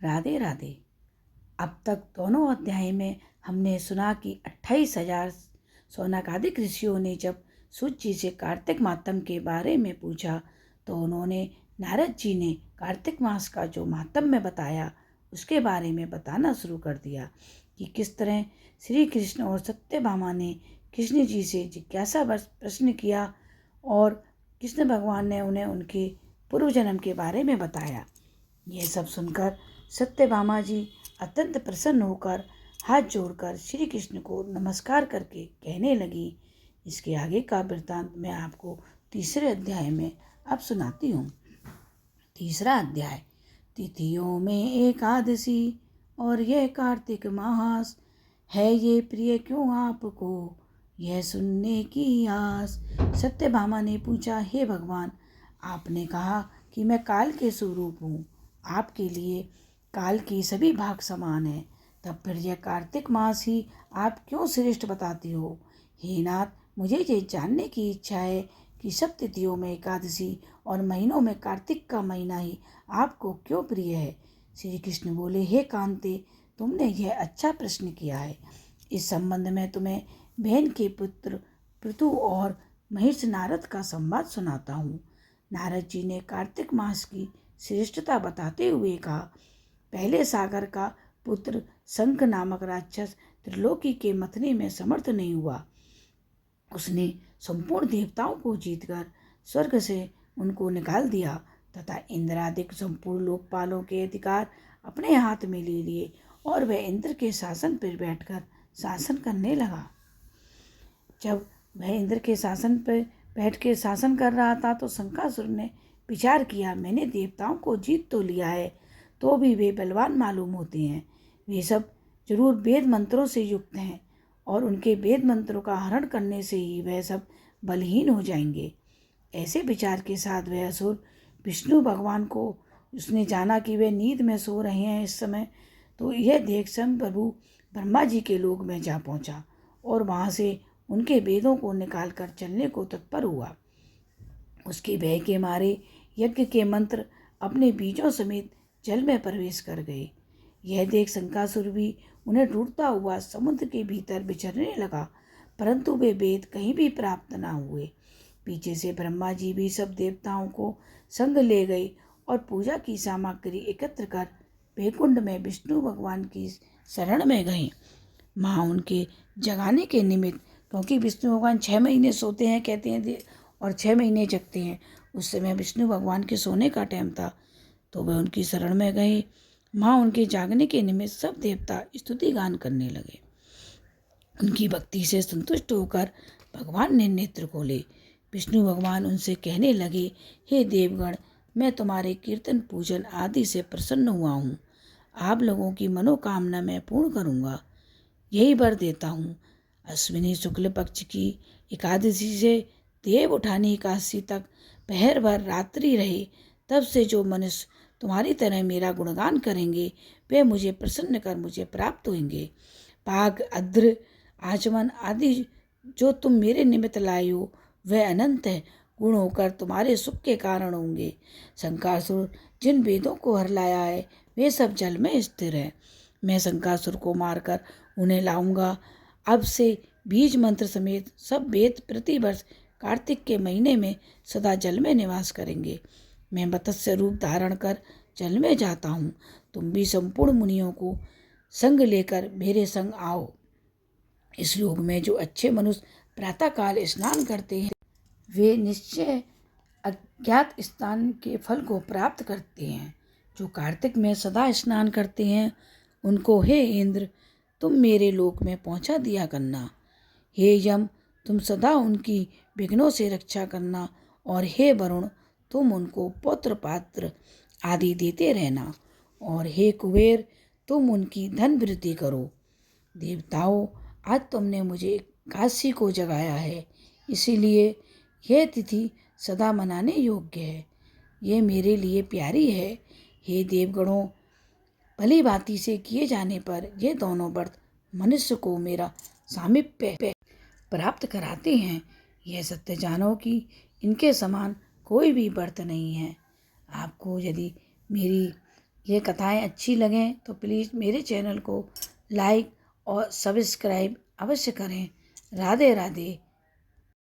राधे राधे। अब तक दोनों अध्याय में हमने सुना कि 28,000 शौनकादिक ऋषियों ने जब सूत जी से कार्तिक मातम के बारे में पूछा तो उन्होंने नारद जी ने कार्तिक मास का जो महात्म्य बताया उसके बारे में बताना शुरू कर दिया कि किस तरह श्री कृष्ण और सत्यभामा ने कृष्ण जी से जिज्ञासा प्रश्न किया और कृष्ण भगवान ने उन्हें उनके पूर्व जन्म के बारे में बताया। यह सब सुनकर सत्यभामा जी अत्यंत प्रसन्न होकर हाथ जोड़कर श्री कृष्ण को नमस्कार करके कहने लगी। इसके आगे का वृत्तांत मैं आपको तीसरे अध्याय में अब सुनाती हूँ। तीसरा अध्याय। तिथियों में एकादशी और यह कार्तिक मास है, ये प्रिय क्यों आपको यह सुनने की आस। सत्यभामा ने पूछा, हे भगवान, आपने कहा कि मैं काल के स्वरूप हूँ, आपके लिए काल के सभी भाग समान है, तब फिर यह कार्तिक मास ही आप क्यों श्रेष्ठ बताती हो। हे नाथ, मुझे ये जानने की इच्छा है कि सब तिथियों में एकादशी और महीनों में कार्तिक का महीना ही आपको क्यों प्रिय है। श्री कृष्ण बोले, हे कांते, तुमने यह अच्छा प्रश्न किया है। इस संबंध में तुम्हें बहन के पुत्र पृथु और महिष नारद का संवाद सुनाता हूँ। नारद जी ने कार्तिक मास की श्रेष्ठता बताते हुए कहा, पहले सागर का पुत्र शंख नामक राक्षस त्रिलोकी के मथने में समर्थ नहीं हुआ। उसने संपूर्ण देवताओं को जीतकर स्वर्ग से उनको निकाल दिया तथा इंद्रादिक संपूर्ण लोकपालों के अधिकार अपने हाथ में ले लिए और वह इंद्र के शासन पर बैठकर शासन करने लगा। जब वह इंद्र के शासन पर बैठ के शासन कर रहा था तो शंखासुर ने विचार किया, मैंने देवताओं को जीत तो लिया है, तो भी वे बलवान मालूम होते हैं। वे सब जरूर वेद मंत्रों से युक्त हैं और उनके वेद मंत्रों का हरण करने से ही वह सब बलहीन हो जाएंगे। ऐसे विचार के साथ वह असुर विष्णु भगवान को उसने जाना कि वे नींद में सो रहे हैं इस समय, तो यह देख स्वयं प्रभु ब्रह्मा जी के लोक में जा पहुंचा और वहां से उनके वेदों को निकालकर चलने को तत्पर हुआ। उसके भय के मारे यज्ञ के मंत्र अपने बीजों समेत जल में प्रवेश कर गए। यह देख शंखासुर भी उन्हें ढूंढता हुआ समुद्र के भीतर विचरने लगा, परंतु वे वेद कहीं भी प्राप्त न हुए। पीछे से ब्रह्मा जी भी सब देवताओं को संग ले गए और पूजा की सामग्री एकत्र कर वैकुंठ में विष्णु भगवान की शरण में गए। वहाँ उनके जगाने के निमित्त, क्योंकि विष्णु भगवान 6 महीने सोते हैं कहते हैं और 6 महीने जगते हैं, उस समय विष्णु भगवान के सोने का टाइम था, तो वे उनकी शरण में गए। वहाँ उनके जागने के निमित्त सब देवता स्तुति गान करने लगे। उनकी भक्ति से संतुष्ट होकर भगवान ने नेत्र खोले। विष्णु भगवान उनसे कहने लगे, हे देवगण, मैं तुम्हारे कीर्तन पूजन आदि से प्रसन्न हुआ हूँ। आप लोगों की मनोकामना मैं पूर्ण करूँगा, यही वर देता हूँ। अश्विनी शुक्ल पक्ष की एकादशी से देव उठानी एकादशी तक पहर भर रात्रि रहे, तब से जो मनुष्य तुम्हारी तरह मेरा गुणगान करेंगे वे मुझे प्रसन्न कर मुझे प्राप्त होंगे। पाग, अद्र, आचमन आदि जो तुम मेरे निमित्त लाए हो वह अनंत है, गुण होकर तुम्हारे सुख के कारण होंगे। शंखासुर जिन वेदों को हर लाया है वे सब जल में स्थिर है। मैं शंखासुर को मारकर उन्हें लाऊंगा। अब से बीज मंत्र समेत सब वेद प्रतिवर्ष कार्तिक के महीने में सदा जल में निवास करेंगे। मैं मत्स्य रूप धारण कर जल में जाता हूँ। तुम भी संपूर्ण मुनियों को संग लेकर मेरे संग आओ। इस लोक में जो अच्छे मनुष्य प्रातःकाल स्नान करते हैं वे निश्चय अज्ञात स्नान के फल को प्राप्त करते हैं। जो कार्तिक में सदा स्नान करते हैं उनको हे इंद्र, तुम मेरे लोक में पहुंचा दिया करना। हे यम, तुम सदा उनकी विघ्नों से रक्षा करना। और हे वरुण, तुम उनको पुत्र पात्र आदि देते रहना। और हे कुबेर, तुम उनकी धन वृद्धि करो। देवताओं, आज तुमने मुझे काशी को जगाया है, इसीलिए यह तिथि सदा मनाने योग्य है। ये मेरे लिए प्यारी है। हे देवगणों, भली भांति से किए जाने पर ये दोनों व्रत मनुष्य को मेरा सामीप्य प्राप्त कराते हैं। यह सत्य जानो कि इनके समान कोई भी व्रत नहीं है। आपको यदि मेरी ये कथाएं अच्छी लगें तो प्लीज़ मेरे चैनल को लाइक और सब्सक्राइब अवश्य करें। राधे राधे।